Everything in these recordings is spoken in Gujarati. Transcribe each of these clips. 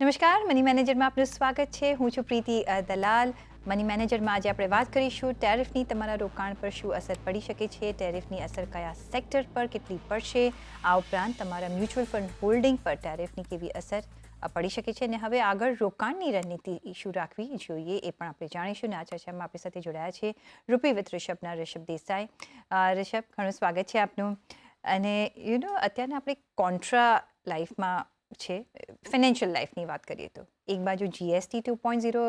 નમસ્કાર, મની મેનેજરમાં આપનું સ્વાગત છે. હું છું પ્રીતિ દલાલ. મની મેનેજરમાં આજે આપણે વાત કરીશું ટેરિફની તમારા રોકાણ પર શું અસર પડી શકે છે, ટેરિફની અસર કયા સેક્ટર પર કેટલી પડશે, આ ઉપરાંત તમારા મ્યુચ્યુઅલ ફંડ હોલ્ડિંગ પર ટેરિફની કેવી અસર પડી શકે છે અને હવે આગળ રોકાણની રણનીતિ શું રાખવી જોઈએ એ પણ આપણે જાણીશું. અને આ ચર્ચામાં આપણી સાથે જોડાયા છે રૂપી વિથ ઋષભના ઋષભ દેસાઈ. ઋષભ, ઘણું સ્વાગત છે આપનું. અને અત્યારના આપણે કોન્ટ્રા લાઈફમાં છે, ફાઇનાન્શિયલ લાઈફની વાત કરીએ તો એક બાજુ જીએસટી 2.0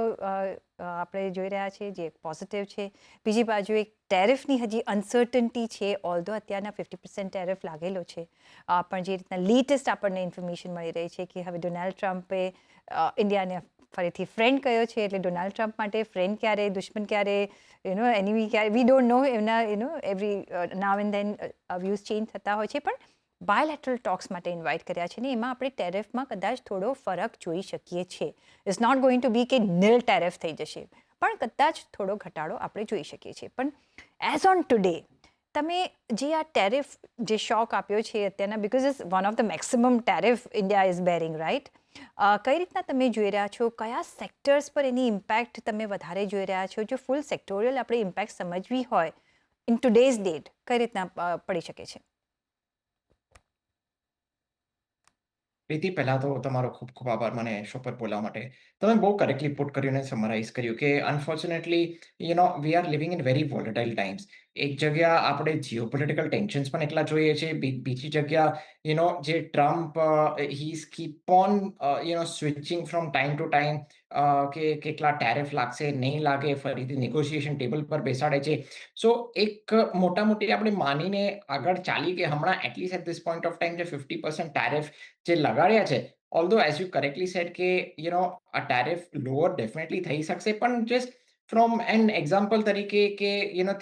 આપણે જોઈ રહ્યા છે જે પોઝિટિવ છે, બીજી બાજુ એક ટેરિફની હજી અનસર્ટનિટી છે. ઓલ્ધો અત્યારના 50% ટેરિફ લાગેલો છે, પણ જે રીતના લેટેસ્ટ આપણને ઇન્ફોર્મેશન મળી રહી છે કે હવે ડોનાલ્ડ ટ્રમ્પે ઇન્ડિયાને ફરીથી ફ્રેન્ડ કહ્યો છે. એટલે ડોનાલ્ડ ટ્રમ્પ માટે ફ્રેન્ડ ક્યારે, દુશ્મન ક્યારે, એનિમી ક્યારે, વી ડોન્ટ નો. એમના every now and then views change થતા હોય છે, પણ બાયલેટરલ ટોક્સ માટે ઇન્વાઇટ કર્યા છે ને એમાં આપણે ટેરિફમાં કદાચ થોડો ફરક જોઈ શકીએ છીએ. ઇટ્સ નોટ ગોઈંગ ટુ બી કે નિલ ટેરિફ થઈ જશે, પણ કદાચ થોડો ઘટાડો આપણે જોઈ શકીએ છીએ. પણ એઝ ઓન ટુડે તમે જે આ ટેરિફ જે શોક આપ્યો છે અત્યારના, because is one of the maximum tariff India is bearing, right? કઈ રીતના તમે જોઈ રહ્યા છો, કયા સેક્ટર્સ પર એની ઇમ્પેક્ટ તમે વધારે જોઈ રહ્યા છો? જો ફૂલ સેક્ટોરિયલ આપણે ઇમ્પેક્ટ સમજવી હોય ઇન ટુડેઝ ડેટ, કઈ રીતના પડી શકે છે? પ્રીતિ, પહેલા તો તમારો ખૂબ ખૂબ આભાર મને શો પર બોલાવવા માટે. તમે બહુ કરેક્ટલી પુટ કર્યું અને સમરાઇઝ કર્યું કે unfortunately we are living in very volatile times. એક જગ્યા આપણે જીઓપોલિટિકલ ટેન્શન્સ પણ એટલા જોઈએ છે. બીજી જગ્યા જે Trump he keep on switching from time to time કે કેટલા ટેરિફ લાગશે, નહીં લાગે, ફરીથી નેગોશિએશન ટેબલ પર બેસાડે છે. સો એક મોટા મોટી આપણે માનીને આગળ ચાલી કે હમણાં at least at this point of time જે 50% ટેરિફ જે લગાડ્યા છે, although as you correctly said કે આ ટેરિફ લોઅર ડેફિનેટલી થઈ શકશે, પણ જસ્ટ ફ્રોમ એન એક્ઝામ્પલ તરીકે કે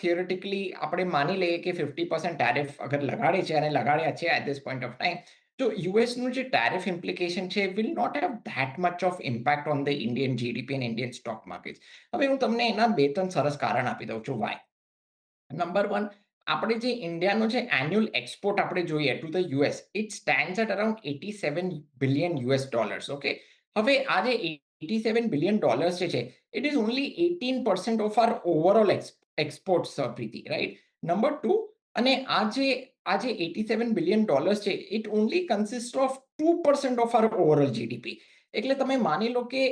થિયોરેટિકલી આપણે માની લઈએ કે 50% ટેરિફ અગર લગાડે છે અને લગાડ્યા છે at this point of time, તો યુએસનું જે ટેરિફ ઇમ્પ્લિકેશન છે will not have that much of impact on the Indian GDP and Indian stock market. હવે હું તમને એના બે ત્રણ સરસ કારણ આપી દઉં છું વાય. નંબર વન, આપણે જે ઇન્ડિયાનો જે એન્યુઅલ એક્સપોર્ટ આપણે જોઈએ to the US, it stands at around 87 billion US dollars. Okay, હવે આ જે 87 બિલિયન ડોલર્સ છે it is only 18% of our overall exports, Preeti, right? Number two, અને આ જે 87 બિલિયન ડોલર્સ છે it only consist of 2% of our overall GDP. એટલે તમે માની લો કે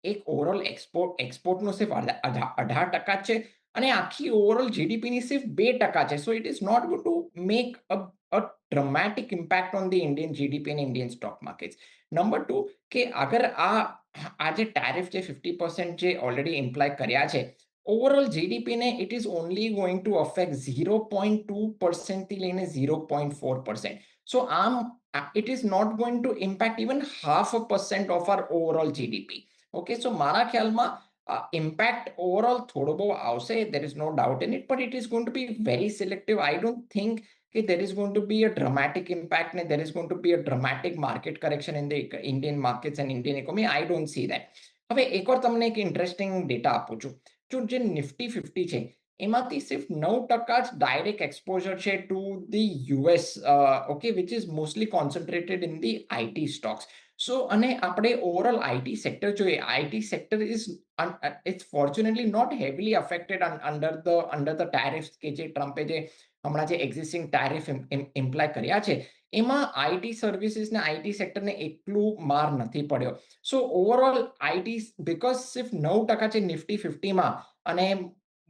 એક ઓવરઓલ એક્સપોર્ટનો સિર્ફ 18% છે અને આખી ઓવરઓલ જીડીપીની સિર્ફ 2% છે. So it is not going to make a dramatic impact on the Indian GDP અને Indian stock market. Number two, કે અગર આ જે ટેરિફ જે 50% જે ઓલરેડી ઇમ્પ્લાય કર્યા છે, ઓવરઓલ જીડીપીને it is only going to affect 0.2% થી લઈને 0.4%. So it is not going to impact even 0.5% of our overall GDP. Okay, so મારા ખ્યાલમાં impact overall થોડો બહુ આવશે, there is no doubt in it, but it is going to be very selective. I don't think that there is going to be a dramatic impact and there is going to be a dramatic market correction in the Indian markets and Indian economy. I don't see that. હવે એકવાર તમને એક ઇન્ટરેસ્ટિંગ ડેટા આપું છું. જે નિફ્ટી 50 છે એમાંથી સિર્ફ 9% જ ડાયરેક્ટ એક્સપોઝર છે to the US, okay, which is mostly concentrated in the IT stocks. So અને આપણે ઓવરઓલ આઈટી સેક્ટર જોઈએ, IT sector is it's fortunately not heavily affected under the tariffs કે જે ટ્રમ્પે જે હમણાં જે એક્ઝિસ્ટિંગ ટેરિફ ઇમ્પ્લાય કર્યા છે એમાં આઈટી સર્વિસીસ ને આઈટી સેક્ટરને એટલું માર નથી પડ્યો. સો ઓવરઓલ આઈટી બીકોઝ સિર્ફ 9% છે નિફ્ટી 50માં અને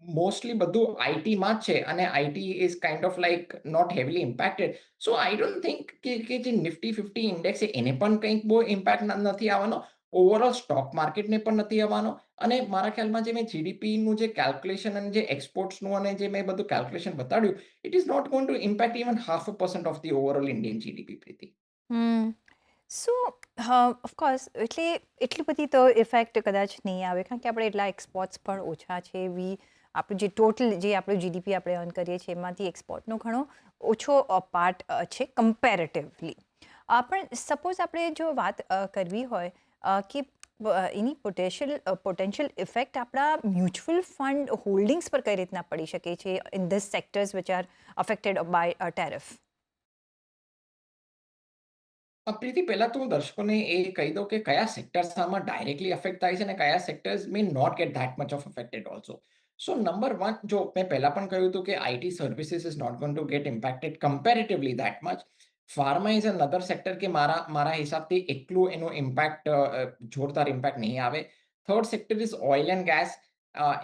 મોસ્ટલી બધું આઈટીમાં જ છે અને IT is kind of like not heavily impacted. So I don't think કે જે નિફ્ટી 50 ઇન્ડેક્સ છે એને પણ કંઈક બહુ ઇમ્પેક્ટ નથી આવવાનો, ઓવરઓલ સ્ટોક માર્કેટને પણ નથી આવવાનો. અને મારા ખ્યાલમાં જે મેં જીડીપીનું જે કેલ્ક્યુલેશન અને જે એક્સપોર્ટ્સનું અને જે મેં બધું કેલ્ક્યુલેશન બતાડ્યું, it is not going to impact even 0.5% of the overall Indian GDP, Preeti. Hmm so of course એટલે એટલી બધી તો ઇફેક્ટ કદાચ નહીં આવે, કારણ કે આપણે એટલા એક્સપોર્ટ્સ પણ ઓછા છે. આપણું જે ટોટલ જે આપણું જીડીપી આપણે અર્ન કરીએ છીએ એમાંથી એક્સપોર્ટનો ઘણો ઓછો પાર્ટ છે કમ્પેરેટિવલી. પણ સપોઝ આપણે જો વાત કરવી હોય કે એની પોટેન્શિયલ ઇફેક્ટ આપણા મ્યુચ્યુઅલ ફંડ હોલ્ડિંગ્સ પર કઈ રીતના પડી શકે છે in this sectors which are affected by tariff? Preeti પહેલા તો હું દર્શકોને એ કહી દઉં કે કયા સેક્ટર્સ આમાં ડાયરેક્ટલી અફેક્ટ થાય છે અને કયા sectors may not get that much of affected also. So number one, જો મેં પહેલા પણ કહ્યું હતું કે IT services is not going to get impacted comparatively that much. Pharma is another sector કે મારા હિસાબથી એટલું એનો ઇમ્પેક્ટ જોરદાર ઇમ્પેક્ટ નહીં આવે. Third sector is oil and gas,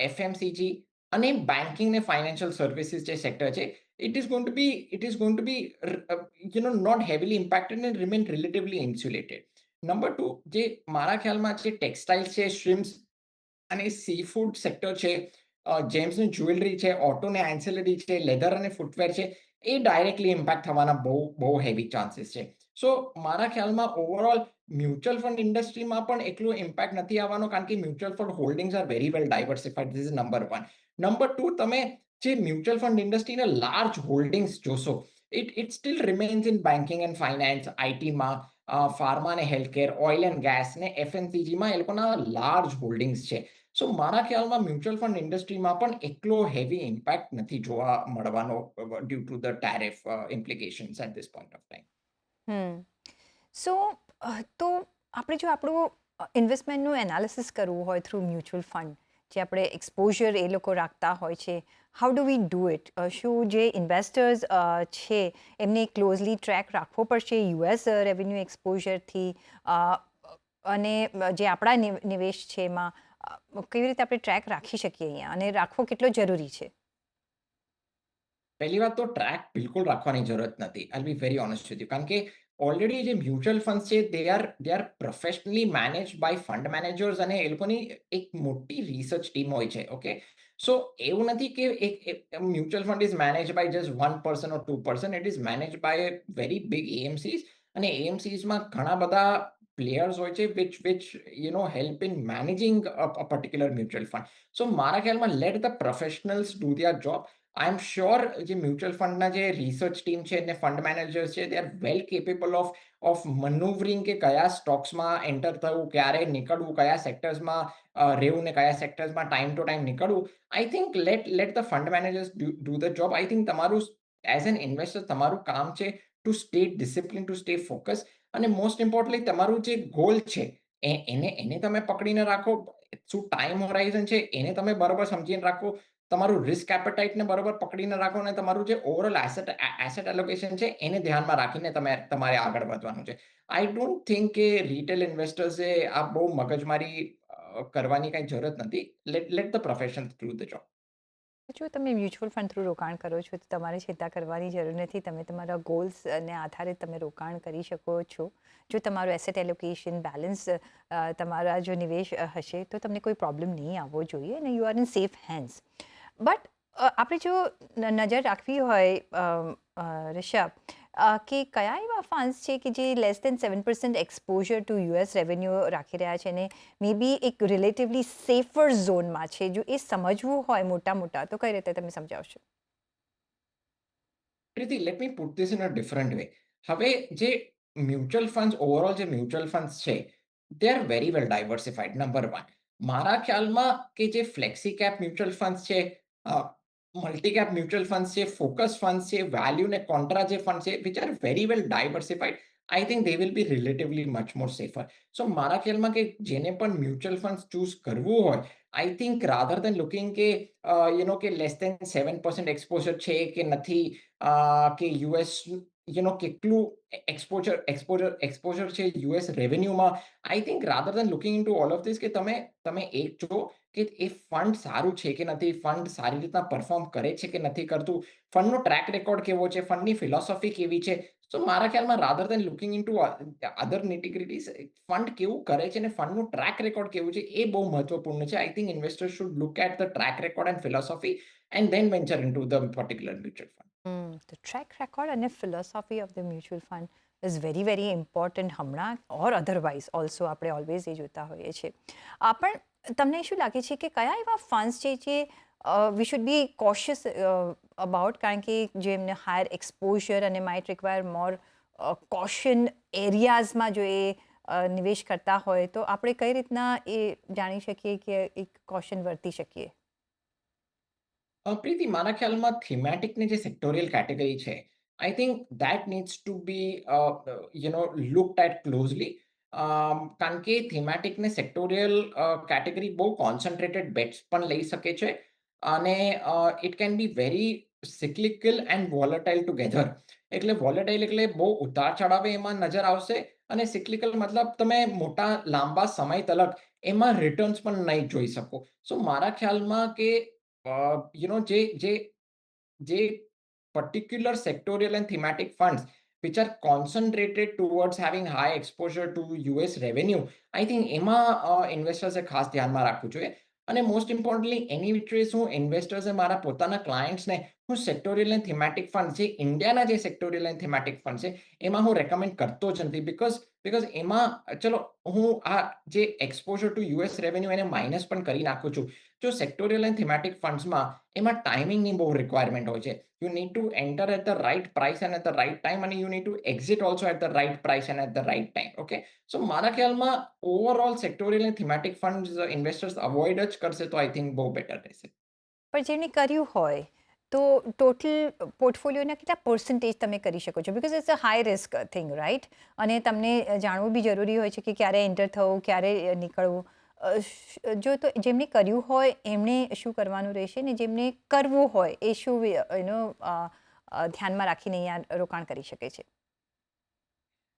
FMCG અને બેન્કિંગ ને ફાઇનાન્શિયલ સર્વિસીસ જે સેક્ટર છે, it is going to be not heavily impacted and remain relatively insulated. Number two, જે મારા ખ્યાલમાં જે ટેક્સટાઇલ્સ છે, શ્રિમ્સ અને સી ફૂડ સેક્ટર છે, જેમ્સ અને જ્વેલરી છે, ઓટો ને એન્સેલરી છે, લેધર અને ફૂટવેર છે, એ ડાયરેક્ટલી ઇમ્પેક્ટ થવાના બહુ બહુ હેવી ચાન્સીસ છે. સો મારા ખ્યાલમાં ઓવરઓલ મ્યુચ્યુઅલ ફંડ ઇન્ડસ્ટ્રીમાં પણ એટલું ઇમ્પેક્ટ નથી આવવાનો, કારણ કે mutual fund holdings are very well diversified. This is number one. Number two, તમે જે મ્યુચ્યુઅલ ફંડ ઇન્ડસ્ટ્રીના લાર્જ હોલ્ડિંગ્સ જોશો, it still remains in banking and finance, આઈટીમાં, ફાર્મા ને હેલ્થકેર, ઓઇલ એન્ડ ગેસ ને એફએમસીજીમાં એ લોકોના લાર્જ હોલ્ડિંગ્સ છે. સો મારા ખ્યાલમાં મ્યુચ્યુઅલ ફંડ ઇન્ડસ્ટ્રીમાં પણ એટલો હેવી ઇમ્પેક્ટ નથી જોવા મળવાનો due to the tariff implications at this point of time. Hmm so તો આપણે જો આપણું ઇન્વેસ્ટમેન્ટનું એનાલિસિસ કરવું હોય થ્રુ મ્યુચ્યુઅલ ફંડ, જે આપણે એક્સપોઝર એ લોકો રાખતા હોય છે, how do we do it? શું જે ઇન્વેસ્ટર્સ છે એમને ક્લોઝલી ટ્રેક રાખવો પડશે યુએસ રેવન્યુ એક્સપોઝરથી, અને જે આપણા નિવેશ છે એમાં કેવી રીતે આપણે ટ્રેક રાખી શકીએ અહીંયા, અને રાખવો કેટલો જરૂરી છે? પહેલી વાત તો ટ્રેક બિલકુલ રાખવાની જરૂરત નથી. I be very honest with you. કારણ કે ઓલરેડી જે મ્યુચ્યુઅલ ફંડ છે, they are professionally managed by fund managers અને એ લોકોની એક મોટી રિસર્ચ ટીમ હોય છે. ઓકે, સો એવું નથી કે એક mutual fund is manage by just 1% or 2%. It is manage by very big AMCs, અને એએમસીઝમાં ઘણા બધા પ્લેયર્સ હોય છે which help in managing a particular mutual fund. So મારા ખ્યાલમાં let the professionals do their job. I am sure જે મ્યુચ્યુઅલ ફંડના જે રિસર્ચ ટીમ છે અને ફંડ મેનેજર્સ છે, they are well capable of manoeuvring કે કયા સ્ટોક્સમાં એન્ટર થવું, ક્યારે નીકળવું, કયા સેક્ટર્સમાં રહેવું ને કયા સેક્ટર્સમાં ટાઈમ ટુ ટાઈમ નીકળવું. I think late the fund managers do the job. I think તમારું એઝ એન ઇન્વેસ્ટર તમારું કામ છે to stay discipline, to stay focus, અને મોસ્ટ ઇમ્પોર્ટન્ટલી તમારું જે ગોલ છે એને તમે પકડીને રાખો. શું ટાઈમ હોરાઇઝન છે એને તમે બરોબર સમજીને રાખો. તમારું રિસ્ક એપેટાઇટને બરોબર પકડીને રાખો, અને તમારું જે ઓવરઓલ એસેટ એલોકેશન છે એને ધ્યાનમાં રાખીને તમારે આગળ વધવાનું છે. આઈ ડોન્ટ થિંક કે રિટેલ ઇન્વેસ્ટર્સે આ બહુ મગજમારી કરવાની કઈ જરૂરત નથી. Late the profession do the job. જો તમે મ્યુચ્યુઅલ ફંડ થ્રુ રોકાણ કરો છો તો તમારે ચિંતા કરવાની જરૂર નથી. તમે તમારા ગોલ્સને આધારે તમે રોકાણ કરી શકો છો. જો તમારું એસેટ એલોકેશન બેલેન્સ, તમારા જો નિવેશ હશે તો તમને કોઈ પ્રોબ્લેમ નહીં આવવો જોઈએ, અને you are in safe hands. But આપણે જો નજર રાખવી હોય રિષભ, કે કયા એવા ફંડ્સ છે કે જે less than 7% exposure to US revenue રાખી રહ્યા છે, અને મે બી એક રિલેટિવલી સેફર ઝોનમાં છે, જો એ સમજવું હોય મોટા મોટા, તો કઈ રીતે તમે સમજાવશો? Preeti, let me put this in a different way. હવે જે મ્યુચ્યુઅલ ફંડ્સ, ઓવરઓલ જે મ્યુચ્યુઅલ ફંડ્સ છે, they are very well diversified. Number one, મારા ખ્યાલમાં કે જે ફ્લેક્સી કેપ મ્યુચ્યુઅલ ફંડ્સ છે, મલ્ટી કેપ મ્યુચ્યુઅલ ફંડ્સ છે, ફોકસ ફંડ્સ છે, વેલ્યુ ને કોન્ટ્રા જે ફંડ છે, which are very well diversified, I think they will be relatively much more safer. So મારા ખ્યાલમાં કે જેને પણ મ્યુચ્યુઅલ ફંડ્સ ચૂઝ કરવું હોય, આઈ થિંક રાધર દેન લુકિંગ કે કે લેસ દેન 7% એક્સપોઝર છે કે નથી, કે યુએસ કેટલું એક્સપોઝર છે યુએસ રેવન્યુમાં. I think rather than looking into all of this, કે તમે એક જો કે એ ફંડ સારું છે કે નથી, ફંડ સારી રીતના પરફોર્મ કરે છે કે નથી કરતું, ફંડનો ટ્રેક રેકોર્ડ કેવો છે, ફંડની ફિલોસોફી કેવી છે. સો મારા ખ્યાલમાં rather than looking into other nitty gritties, fund કેવું કરે છે અને ફંડનું ટ્રેક રેકોર્ડ કેવું છે એ બહુ મહત્વપૂર્ણ છે. I think investor should look at the track record and philosophy and then venture in to the particular mutual fund. તો ટ્રેક રેકોર્ડ અને philosophy of the mutual fund is very very important હમણાં, ઓર અધરવાઇઝ ઓલ્સો આપણે ઓલવેઝ એ જોતા હોઈએ છીએ. પણ તમને શું લાગે છે કે કયા એવા ફંડ્સ છે જે we should be cautious about, કારણ કે જે એમને હાયર એક્સપોઝર અને માઇટ રિક્વાયર મોર કોશન એરિયાઝમાં જો એ નિવેશ કરતા હોય, તો આપણે કઈ રીતના એ જાણી શકીએ કે એક કોશન વર્તી શકીએ? પ્રીતિ, મારા ખ્યાલમાં થીમેટિકની જે સેક્ટોરિયલ કેટેગરી છે, I think that needs to be, looked at closely. કારણ કે થીમેટિક ને સેક્ટોરિયલ કેટેગરી બહુ કોન્સન્ટ્રેટેડ બેટ્સ પણ લઈ શકે છે અને it can be very cyclical and volatile together. એટલે વોલેટાઇલ એટલે બહુ ઉતાર ચઢાવે એમાં નજર આવશે અને સિક્લિકલ મતલબ તમે મોટા લાંબા સમય તલક એમાં રિટર્ન્સ પણ નહીં જોઈ શકો. સો મારા ખ્યાલમાં કે જે જે જે particular sectorial and thematic funds which are concentrated towards having high exposure to US revenue, I think એમાં ઇન્વેસ્ટર્સે ખાસ ધ્યાનમાં રાખવું જોઈએ. અને most importantly any which way શું ઇન્વેસ્ટર્સે મારા પોતાના ક્લાયન્ટ્સને હું સેક્ટોરિયલ એન્ડ થીમેટિક ફંડ જે ઇન્ડિયાના જે સેક્ટોરિયલ એન્ડ થીમેટિક ફંડ છે એમાં હું રેકમેન્ડ કરતો જ નથી બીકોઝ બીકોઝ એમાં ચલો હું આ જે એક્સપોઝર ટુ યુએસ રેવન્યુ એને માઇનસ પણ કરી નાખું છું. જો સેક્ટોરિયલ એન્ડ થીમેટિક ફંડ્સમાં એમાં ટાઈમિંગની બહુ રિક્વાયરમેન્ટ હોય છે. You need to enter at the right price and at the right time, and you need to exit also at the right price and at the right time. Okay. So મારા ખ્યાલમાં ઓવરઓલ સેક્ટોરિયલ અને થીમેટિક ફંડ્સ ઇન્વેસ્ટર્સ અવોઇડ જ કરશે તો આઈ થિંક બહુ બેટર રહેશે. પણ જેમણે કર્યું હોય તો ટોટલ પોર્ટફોલિયોના કેટલા પર્સન્ટેજ તમે કરી શકો છો? Because it's a high risk thing, right? અને તમને જાણવું બી જરૂરી હોય છે કે ક્યારે એન્ટર થવું, ક્યારે નીકળવું. જો તો જેમણે કર્યું હોય એમણે શું કરવાનું રહેશે ને જેમને કરવું હોય એ શું ધ્યાનમાં રાખીને અહીંયા રોકાણ કરી શકે છે?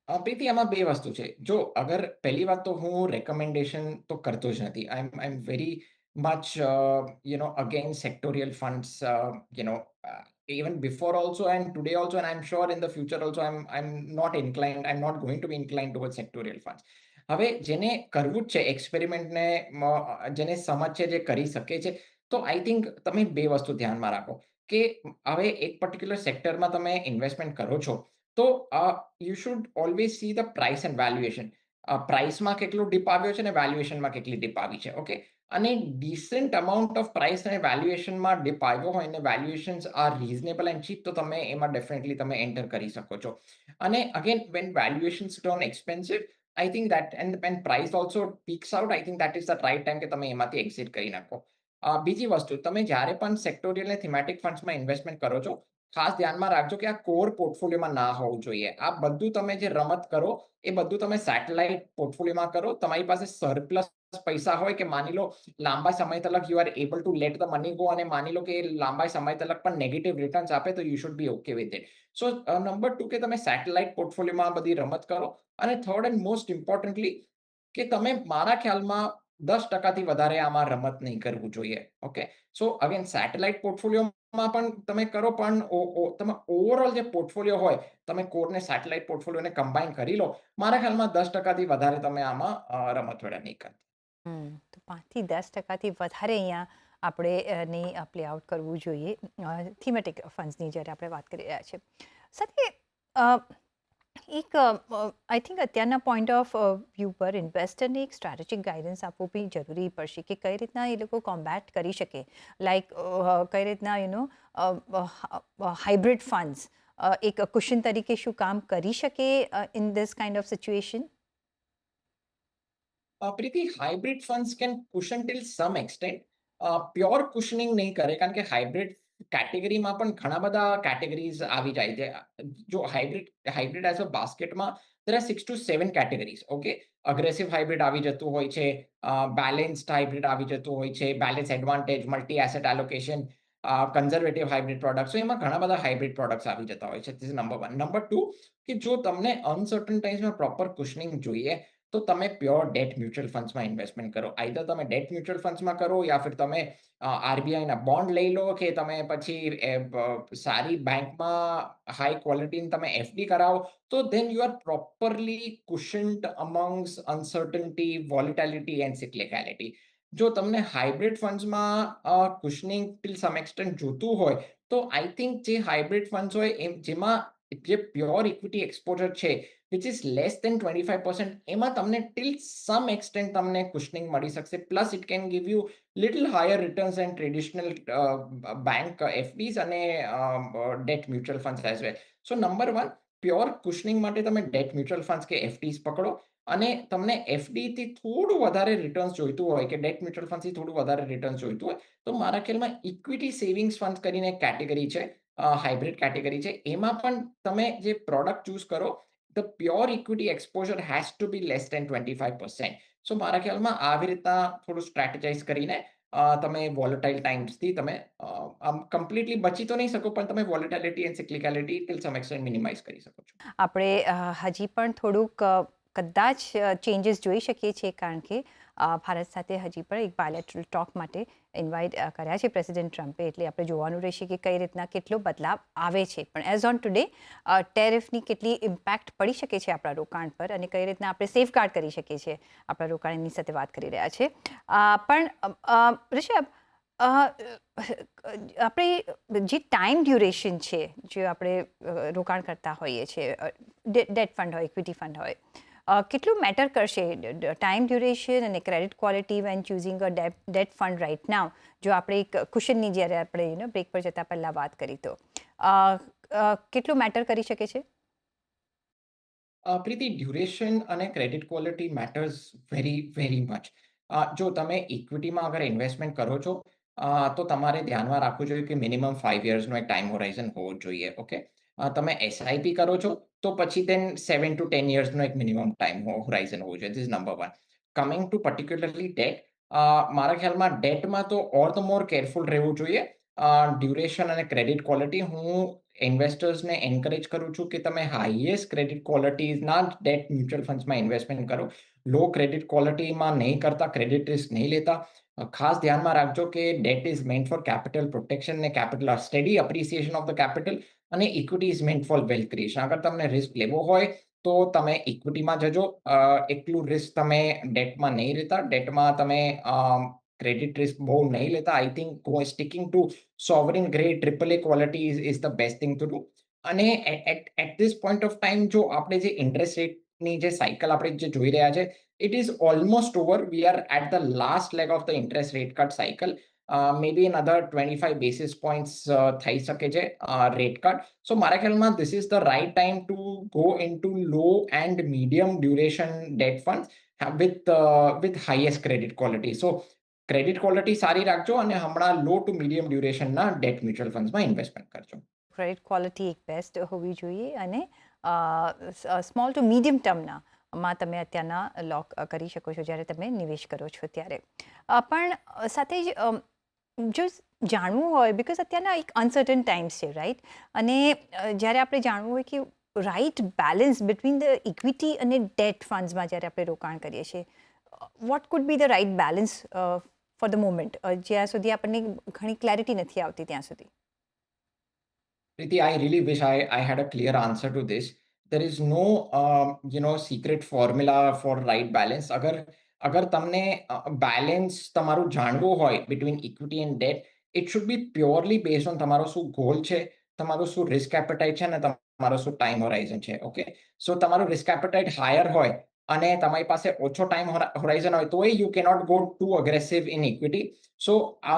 પ્રીતિ આમાં બે વસ્તુ છે. જો અગર પહેલી વાત તો હું રેકમેન્ડેશન તો કરતો જ નથી. I am very much against sectoral funds, even before also and today also, and I'm sure in the future also, I'm not inclined, I'm not going to be inclined towards sectorial funds. હવે જેને કરવું જ છે એક્સપેરિમેન્ટને, જેને સમજ છે જે કરી શકે છે, તો આઈ થિંક તમે બે વસ્તુ ધ્યાનમાં રાખો કે હવે એક પર્ટિક્યુલર સેક્ટરમાં તમે ઇન્વેસ્ટમેન્ટ કરો છો તો you should always see the price and valuation. પ્રાઇસમાં કેટલું ડીપ આવ્યો છે અને વેલ્યુએશનમાં કેટલી ડીપ આવી છે. ઓકે. અને ડિસન્ટ અમાઉન્ટ ઓફ પ્રાઇસ અને વેલ્યુએશનમાં ડીપ આવ્યો હોય અને valuations are reasonable and cheap, તો તમે એમાં ડેફિનેટલી તમે એન્ટર કરી શકો છો. અને again when valuations turn expensive, I think that and when price also peaks out, I think that is the right time કે તમે એમાંથી એક્ઝિટ કરી નાખો. બીજી વસ્તુ, તમે જ્યારે પણ સેક્ટોરિયલ અને થીમેટિક ફંડ્સમાં ઇન્વેસ્ટમેન્ટ કરો છો, ખાસ ધ્યાનમાં રાખજો કે આ કોર પોર્ટફોલિયોમાં ના હોવું જોઈએ. આ બધું તમે જે રમત કરો એ બધું તમે સેટેલાઇટ પોર્ટફોલિયોમાં કરો. તમારી પાસે સરપ્લસ પૈસા હોય કે માની લો લાંબા સમય તલક you are able to let the money go અને માની લો કે લાંબા સમય તલક પણ નેગેટિવ રિટર્ન્સ આપે તો you should be okay with it. So number 2 કે તમે સેટેલાઇટ પોર્ટફોલિયોમાં આ બધી રમત કરો. અને થર્ડ એન્ડ મોસ્ટ ઇમ્પોર્ટન્ટલી કે તમે મારા ખ્યાલમાં 10% વધારે આમાં રમત નહીં કરવું જોઈએ. ઓકે. સો અગેન સેટેલાઇટ પોર્ટફોલિયોમાં પણ તમે કરો પણ તમે ઓવરઓલ જે પોર્ટફોલિયો હોય તમે કોરને સેટેલાઇટ પોર્ટફોલિયોને કમ્બાઈન કરી લો. મારા ખ્યાલમાં 10%થી વધારે તમે આમાં રમત વેળા નહીં કરતા. તો 5 થી 10%થી વધારે અહીંયા આપણે પ્લે આઉટ કરવું જોઈએ થીમેટિક ફંડ્સની જ્યારે આપણે વાત કરી રહ્યા છીએ. સાથે અ, એક આઈ થિંક અત્યારના પોઈન્ટ ઓફ વ્યૂ પર ઇન્વેસ્ટરને એક સ્ટ્રેટેજિક ગાઈડન્સ આપવું બી જરૂરી પડશે કે કઈ રીતના એ લોકો કોમ્બેટ કરી શકે. લાઈક કઈ રીતના હાઇબ્રિડ ફંડ્સ એક કુશન તરીકે શું કામ કરી શકે in this kind of situation? Preeti, hybrid funds can cushion till some extent. Pure cushioning નહીં કરે કારણ કે હાઇબ્રિડ કેટેગરીમાં પણ ઘણા બધા કેટેગરીઝ આવી જાય છે. જો હાઇબ્રિડ હાઇબ્રિડ એઝ અ બાસ્કેટમાં there are 6 to 7 categories. Okay. Aggressive hybrid આવી જતું હોય છે, બેલેન્સ્ડ હાઇબ્રિડ આવી જતું હોય છે, balance advantage, multi asset allocation, conservative hybrid products. એમાં ઘણા બધા હાઇબ્રિડ પ્રોડક્ટ્સ આવી જતા હોય છે. This is number 1. નંબર 2 કે જો તમને અનસર્ટન ટાઈમ્સમાં પ્રોપર કુશનિંગ જોઈએ તો તમે પ્યોર ડેટ મ્યુચ્યુઅલ ફંડ્સમાં ઇન્વેસ્ટમેન્ટ કરો. આઈધર તમે ડેટ મ્યુચ્યુઅલ ફંડ્સમાં કરો યા ફિર તમે આરબીઆઈના બોન્ડ લઈ લો કે તમે પછી સારી બેંકમાં હાઈ ક્વોલિટીની તમે એફડી કરાવો. તો then you are properly cushioned amongst uncertainty, volatility and cyclicality. જો તમને હાઇબ્રિડ ફંડ્સમાં કુશનિંગ ટિલ સમ એક્સટેન્ટ જોતું હોય તો આઈ થિંક જે હાઇબ્રિડ ફંડ્સ હોય જેમાં જે પ્યોર ઇક્વિટી એક્સપોઝર છે which is less than 25%, એમાં તમને till some extent તમને cushioning મળી શકશે. Plus it can give you little higher returns than traditional bank FDs અને debt mutual funds as well. So number one, pure cushioning માટે તમે debt mutual funds કે FDs પકડો. અને તમને એફડી થી થોડું વધારે રિટર્ન્સ જોઈતું હોય કે ડેટ મ્યુચ્યુઅલ ફંડથી થોડું વધારે રિટર્ન્સ જોઈતું હોય તો મારા ખ્યાલમાં ઇક્વિટી સેવિંગ્સ ફંડ કરીને એક કેટેગરી છે હાઇબ્રિડ કેટેગરી છે, એમાં પણ તમે જે પ્રોડક્ટ ચૂઝ કરો, the pure equity exposure has to be less than 25%. So મારા ખ્યાલમાં આવી રીતના થોડું સ્ટ્રેટેજાઇઝ કરીને તમે વોલેટાઇલ ટાઈમ્સથી તમે આમ કમ્પ્લીટલી બચી તો નહીં શકો, પણ તમે volatility and cyclicality till some extent minimise કરી શકો છો. આપણે હજી પણ થોડુંક કદાચ ચેન્જીસ જોઈ શકીએ છીએ, કારણ કે ભારત સાથે હજી પણ એક બાયલેટરલ ટોક માટે ઇન્વાઇટ કર્યા છે પ્રેસિડેન્ટ ટ્રમ્પે. એટલે આપણે જોવાનું રહેશે કે કઈ રીતના કેટલો બદલાવ આવે છે. પણ એઝ ઓન ટુડે ટેરિફની કેટલી ઇમ્પેક્ટ પડી શકે છે આપણા રોકાણ પર, અને કઈ રીતના આપણે સેફગાર્ડ કરી શકીએ છીએ આપણા રોકાણ, એની સાથે વાત કરી રહ્યા છે. પણ ઋષભ, આપણે જે ટાઈમ ડ્યુરેશન છે, જે આપણે રોકાણ કરતા હોઈએ છીએ, ડેટ ફંડ હોય, ઇક્વિટી ફંડ હોય, કેટલું મેટર કરશે ટાઈમ ડ્યુરેશન અને ક્રેડિટ ક્વોલિટી વેન ચૂઝિંગ અ ડેટ ફંડ રાઇટ નાવ? જો આપણે એક કુશનની જ્યારે આપણે બ્રેક પર જતાં પહેલાં વાત કરી, તો કેટલું મેટર કરી શકે છે? પ્રીતિ, ડ્યુરેશન અને credit quality matters very very much. જો તમે ઇક્વિટીમાં અગર ઇન્વેસ્ટમેન્ટ કરો છો, તો તમારે ધ્યાનમાં રાખવું જોઈએ કે મિનિમમ 5 યર્સનો એક ટાઈમ હોરાઇઝન હોવો જ જોઈએ. ઓકે, તમે એસઆઈપી કરો છો તો પછી દેન 7 to 10 યર્સનો એક મિનિમમ ટાઈમ હોરાઇઝન હોવો જોઈએ. This number one. Coming to particularly date, મારા ખ્યાલમાં ડેટમાં તો ઓર ધ મોર કેરફુલ રહેવું જોઈએ. ડ્યુરેશન અને ક્રેડિટ ક્વોલિટી, હું ઇન્વેસ્ટર્સને એન્કરેજ કરું છું કે તમે હાઈએસ્ટ ક્રેડિટ ક્વોલિટીના ડેટ મ્યુચ્યુઅલ ફંડ્સમાં ઇન્વેસ્ટમેન્ટ કરો. લો ક્રેડિટ ક્વોલિટીમાં નહીં કરતા, ક્રેડિટ રિસ્ક નહીં લેતા. ખાસ ધ્યાનમાં રાખજો કે debt is meant for capital protection અને capital steady appreciation of the capital, અને equity is meant for wealth creation. અગર તમને રિસ્ક લેવો હોય તો તમે ઇક્વિટીમાં જજો. એટલું રિસ્ક તમે ડેટમાં નહીં લેતા. ડેટમાં તમે ક્રેડિટ રિસ્ક બહુ નહીં લેતા. I think sticking to sovereign grade AAA quality is the best thing to do. અને at this point of time, જો આપણે જે ઇન્ટરેસ્ટ રેટની જે સાયકલ આપણે જે જોઈ રહ્યા છે, it is almost over. We are at the last leg of the interest rate cut cycle. May be another 25 basis points થઈ શકે છે રેટ કટ. સો મારા ખ્યાલમાં this is the right time to go into low and medium duration debt fund with highest credit quality. So credit quality સારી રાખજો અને હમણાં લો ટુ મીડિયમ ડ્યુરેશનના ડેટ મ્યુચ્યુઅલ ફંડ્સમાં ઇન્વેસ્ટમેન્ટ કરજો. ક્રેડિટ ક્વોલિટી એક બેસ્ટ હોવી જોઈએ, અને સ્મોલ ટુ મીડિયમ ટર્મના માં તમે અત્યારના લોક કરી શકો છો જ્યારે તમે નિવેશ કરો છો ત્યારે. પણ સાથે જ જો જાણવું હોય, બિકોઝ અત્યારના એક અનસર્ટન ટાઈમ્સ છે, રાઈટ? અને જ્યારે આપણે જાણવું હોય કે right balance between the equity અને ડેટ ફંડ્સમાં જ્યારે આપણે રોકાણ કરીએ છીએ, vote food B the right balance for the moment, જ્યાં સુધી આપણને ઘણી ક્લેરિટી નથી આવતી ત્યાં સુધી? Preeti, I really wish I had a clear answer to this. There is no, secret formula for right balance. અગર તમને બેલેન્સ તમારું જાણવું હોય between equity and debt, it should be purely based on તમારો શું ગોલ છે, તમારું શું રિસ્ક એપેટાઇટ છે, અને તમારો શું ટાઈમ હોરાઇઝન છે. ઓકે, સો તમારું રિસ્ક એપેટાઇટ હાયર હોય અને તમારી પાસે ઓછો ટાઈમ હોરાઇઝન હોય, તો you cannot go too aggressive in equity. So આ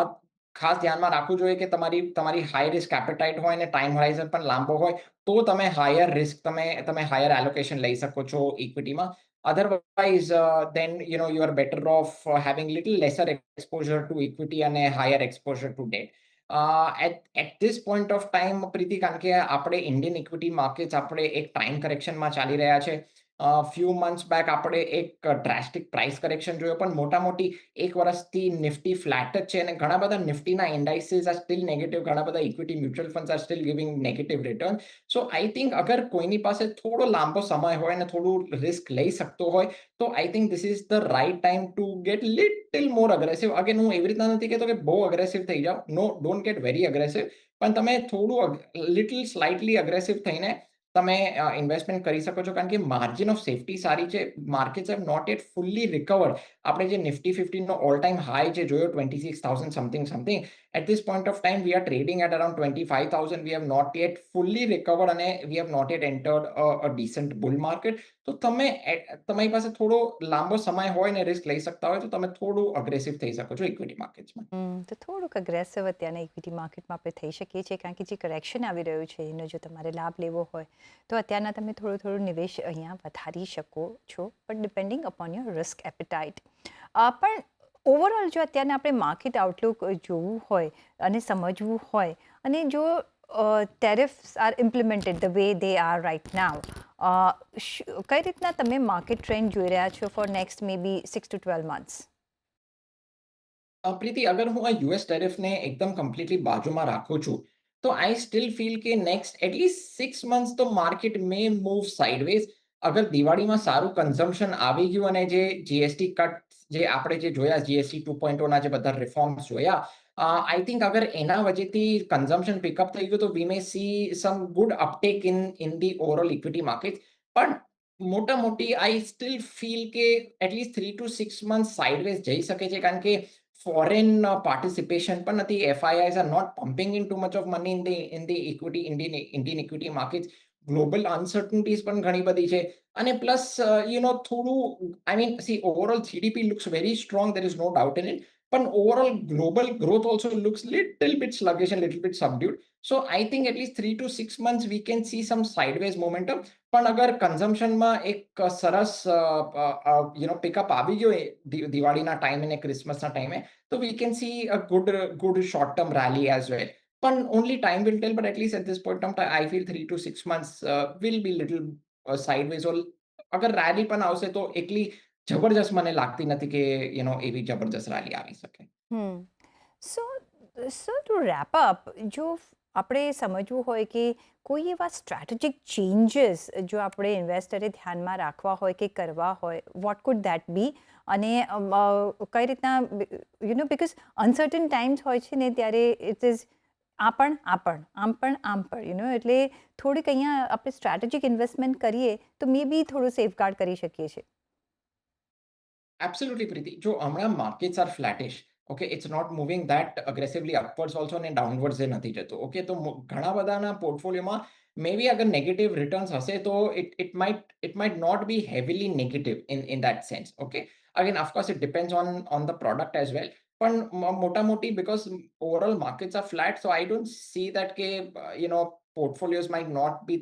ખાસ ધ્યાનમાં રાખવું જોઈએ કે તમારી હાઈ રિસ્ક એપેટાઇટ હોય અને ટાઈમ હોરાઇઝન પણ લાંબો હોય, તો તમે હાયર રિસ્ક તમે હાયર એલોકેશન લઈ શકો છો ઇક્વિટીમાં. Otherwise then you are better off having little lesser exposure to equity અને higher exposure to debt. At this point of time, પ્રીતિ, કારણ કે આપણે ઇન્ડિયન ઇક્વિટી માર્કેટ્સ આપણે એક ટાઈમ કરેક્શનમાં ચાલી રહ્યા છે. ફ્યુ મંથ્સ બેક આપણે એક ડ્રાસ્ટિક પ્રાઇસ કરેક્શન જોયો, પણ મોટા મોટી એક વર્ષથી નિફ્ટી ફ્લેટ જ છે, અને ઘણા બધા નિફ્ટીના ઇન્ડાઇસીસ આર સ્ટીલ નેગેટિવ. ઘણા બધા equity mutual funds are still giving negative return. So I think અગર કોઈની પાસે થોડો લાંબો સમય હોય અને થોડું રિસ્ક લઈ શકતો હોય, તો I think this is the right time to get little more aggressive. Again, હું એવી રીતના નથી કહેતો કે બહુ અગ્રેસિવ થઈ જાઓ. નો, ડોન્ટ ગેટ વેરી અગ્રેસિવ. પણ તમે થોડું લિટિલ સ્લાઇટલી અગ્રેસિવ થઈને તમે ઇન્વેસ્ટમેન્ટ કરી શકો છો, કારણ કે માર્જિન ઓફ સેફટી સારી છે. Markets have not yet fully recovered. આપણે જે નિફ્ટી 15નો ઓલ ટાઈમ હાઈ જે જોયો 26,000 something, at this point of time we are trading at around 25,000. We have not yet fully recovered અને we have not yet entered a decent bull market. તો તમારી પાસે થોડો લાંબો સમય હોય ને રિસ્ક લઈ શકતા હોય, તો તમે થોડું અગ્રેસિવ થઈ શકો છો ઇક્વિટી માર્કેટ્સમાં. તો થોડુંક અગ્રેસિવ અત્યારના ઇક્વિટી માર્કેટમાં આપણે થઈ શકીએ છીએ, કારણ કે જે કરેક્શન આવી રહ્યું છે એનો જો તમારે લાભ લેવો હોય, તો અત્યારના તમે થોડું નિવેશ અહીંયા વધારી શકો છો, but depending upon your risk appetite. પણ ઓવરઓલ જો અત્યારના આપણે માર્કેટ આઉટલુક જોવું હોય અને સમજવું હોય, અને જો tariffs are implemented the way they are right now, કઈ રીતના તમે માર્કેટ ટ્રેન્ડ જોઈ રહ્યા છો for next may be 6 to 12 months? Preeti, અગર હું આ યુએસ ટેરિફને એકદમ કમ્પ્લીટલી બાજુમાં રાખું છું, તો આઈ સ્ટીલ ફીલ કે નેક્સ્ટ એટલીસ્ટ 6 months તો માર્કેટ મે મૂવ સાઇડવેઝ. અગર દિવાળીમાં સારું કન્ઝમ્પશન આવી ગયું અને જે જીએસટી કટ જે આપણે જે જોયા, જીએસટી 2.0 ના જે બધા રિફોર્મ્સ જોયા, આઈ થિંક અગર એના વજહથી કન્ઝમ્પશન પિકઅપ થઈ ગયું તો we may see some good uptake in the overall equity market. પણ મોટા મોટી આઈ સ્ટીલ ફીલ કે એટલીસ્ટ 3 to 6 months સાઇડવેઝ જઈ શકે છે, કારણ કે ફોરેન પાર્ટિસિપેશન પણ નથી. FIIs are not pumping in too much of money in the equity Indian equity market. Global uncertainties પણ ઘણી બધી છે. અને પ્લસ થોડું, I mean see, overall GDP looks very strong, there is no doubt in it. પણ overall global growth also looks little bit sluggish and little bit subdued. So I think at least 3 to 6 months we can see some sideways momentum. પણ અગર કન્ઝમ્પશનમાં એક સરસ પિકઅપ આવી ગયો દિવાળીના ટાઈમે ને ક્રિસમસના ટાઈમે, તો we can see a good short term rally as well. પણ only time will tell, but at least at this point of time I feel 3 to 6 months will be little sideways. Or અગર રેલી પણ આવશે તો એકલી જબરજસ્ત મને લાગતી નથી કે એવી જબરજસ્ત રેલી આવી શકે. સો ટુ રેપ અપ, જો આપણે સમજવું હોય કે કોઈ એવા સ્ટ્રેટેજિક ચેન્જીસ જો આપણે ઇન્વેસ્ટરે ધ્યાનમાં રાખવા હોય કે કરવા હોય, વોટ કુડ દેટ બી? અને કઈ રીતના બિકોઝ અનસર્ટન ટાઈમ્સ હોય છે ને, ત્યારે ઇટ ઇઝ આમ પણ એટલે થોડીક અહીંયા આપણે સ્ટ્રેટેજિક ઇન્વેસ્ટમેન્ટ કરીએ તો મે બી થોડું સેફગાર્ડ કરી શકીએ છીએ. એબ્સોલ્યુટલી પ્રીતિ. જો હમણાં markets are flattish, okay, it's not moving that aggressively upwards also ને ડાઉનવર્ડ્સ એ નથી જતું. ઓકે, તો ઘણા બધાના પોર્ટફોલિયોમાં મે બી અગર નેગેટિવ રિટર્ન્સ હશે તો it might not be heavily negative in that sense. Okay, again of course it depends on the product as well. પણ મોટા મોટી, because overall markets are flat, so I don't see that કે portfolios might not be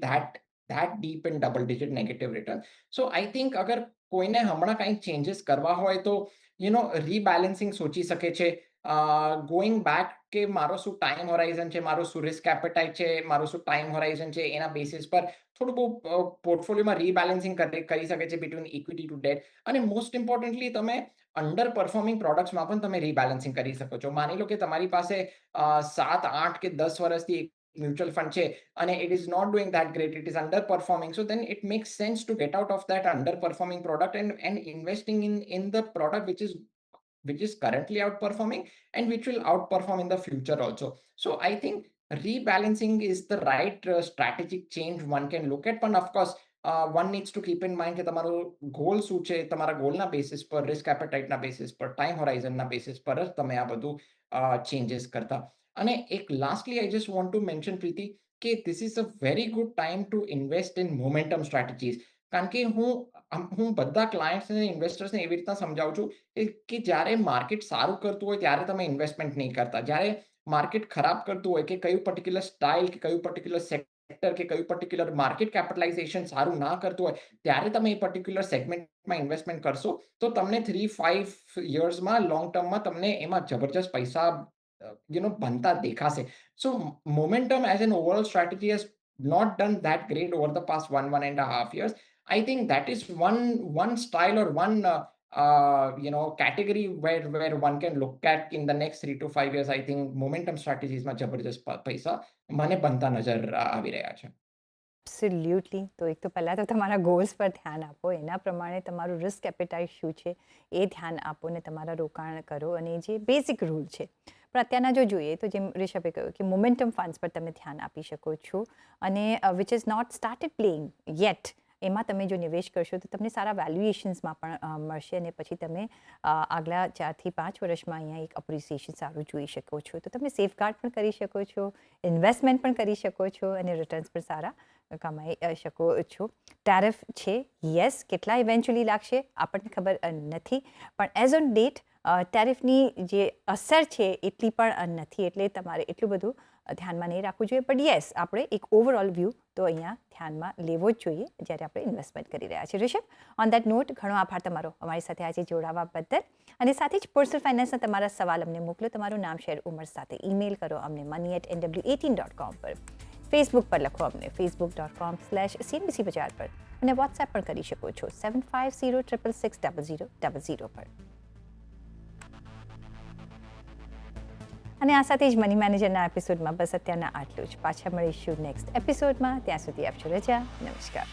that deep in double digit negative return. So I think અગર કોઈને હમણાં કંઈક ચેન્જીસ કરવા હોય તો રીબેલેન્સિંગ સોચી શકે છે. ગોઈંગ બેક કે મારો શું ટાઈમ હોરાઇઝન છે, મારો શું રિસ્ક એપેટાઇટ છે, મારો શું ટાઈમ હોરાઇઝન છે, એના બેસિસ પર થોડું બહુ પોર્ટફોલિયોમાં રીબેલેન્સિંગ કરી શકે છે બિટવીન ઇક્વિટી ટુ ડેટ. અને મોસ્ટ ઇમ્પોર્ટન્ટલી તમે અંડર પરફોર્મિંગ પ્રોડક્ટ્સમાં પણ તમે રીબેલેન્સિંગ કરી શકો છો. માની લો કે તમારી પાસે 7, 8 કે 10 વર્ષથી મ્યુચ્યુઅલ ફંડ છે અને it is not doing that great, it is underperforming, so then it makes sense to get out of that underperforming product and investing in the product which is currently outperforming and which will outperform in the future also. So I think rebalancing is the right strategic change one can look at. But of course, one needs to keep in mind કે તમારો ગોલ શું છે. તમારા ગોલના બેસિસ પર, રિસ્ક એપેટાઇટના બેસિસ પર, ટાઈમ હોરાઇઝનના બેસિસ પર જ તમે આ બધું ચેન્જીસ કરતા. અને એક lastly I just want to mention, Preeti, કે this is a very good time to invest in momentum strategies. કારણ કે હું બધા ક્લાયન્ટ્સને, ઇન્વેસ્ટર્સને એવી રીતના સમજાવું છું કે જ્યારે માર્કેટ સારું કરતું હોય ત્યારે તમે ઇન્વેસ્ટમેન્ટ નહીં કરતા. જ્યારે માર્કેટ ખરાબ કરતું હોય, કે કયું પર્ટિક્યુલર સ્ટાઇલ, કે કયું પર્ટિક્યુલર સેક્ટર, કે કયું પર્ટિક્યુલર માર્કેટ કેપિટલાઇઝેશન સારું ના કરતું હોય, ત્યારે તમે એ પર્ટિક્યુલર સેગમેન્ટમાં ઇન્વેસ્ટમેન્ટ કરશો તો તમને 3-5 યર્સમાં, લોંગ ટર્મમાં તમને એમાં જબરજસ્ત પૈસા બનતા દેખાશે. So momentum as an overall strategy has not done that great over the past 1.5 years. I think that is one style or one category where one can look at in the next 3 to 5 years. I think momentum strategies માં જબરજસ્ત પૈસા મને બનતા નજર આવી રહ્યા છે. એબ્સોલ્યુટલી. તો એક તો પહેલાં તો તમારા ગોલ્સ પર ધ્યાન આપો, એના પ્રમાણે તમારું રિસ્ક એપેટાઇટ શું છે એ ધ્યાન આપો ને તમારા રોકાણ કરો, અને જે બેઝિક રૂલ છે. પણ અત્યારના જો જોઈએ તો જેમ રિષભે કહ્યું કે મોમેન્ટમ ફંડ્સ પર તમે ધ્યાન આપી શકો છો, અને which is not started playing yet, એમાં તમે જો નિવેશ કરશો તો તમને સારા વેલ્યુએશન્સમાં પણ મળશે, અને પછી તમે આગલા 4 થી 5 વર્ષમાં અહીંયા એક અપ્રિસિએશન સારું જોઈ શકો છો. તો તમે સેફગાર્ડ પણ કરી શકો છો, ઇન્વેસ્ટમેન્ટ પણ કરી શકો છો, અને રિટર્ન્સ પણ સારા કમાઈ શકો છો. ટેરિફ છે, યસ, કેટલા ઇવેન્ચ્યુઅલી લાગશે આપણને ખબર નથી, પણ એઝ ઓન ડેટ ટેરિફની જે અસર છે એટલી પણ નથી, એટલે તમારે એટલું બધું ધ્યાનમાં નહીં રાખવું જોઈએ. બટ યસ, આપણે એક ઓવરઓલ વ્યૂ તો અહીંયા ધ્યાનમાં લેવો જ જોઈએ જ્યારે આપણે ઇન્વેસ્ટમેન્ટ કરી રહ્યા છીએ. ઋષભ, ઓન દેટ નોટ, ઘણો આભાર તમારો અમારી સાથે આજે જોડાવા બદલ. અને સાથે જ પર્સનલ ફાઇનાન્સના તમારા સવાલ અમને મોકલો. તમારું નામ, શેર, ઉંમર સાથે ઈમેલ કરો અમને money@nw18.com પર. ફેસબુક પર લખો અમને facebook.com/CNBC બજાર પર. અને વોટ્સએપ પણ કરી શકો છો 7506660000 પર. અને આ સાથે જ મની મેનેજરના એપિસોડમાં બસ અત્યારના આટલું જ. પાછા મળીશું નેક્સ્ટ એપિસોડમાં. ત્યાં સુધી આપશો રજા. નમસ્કાર.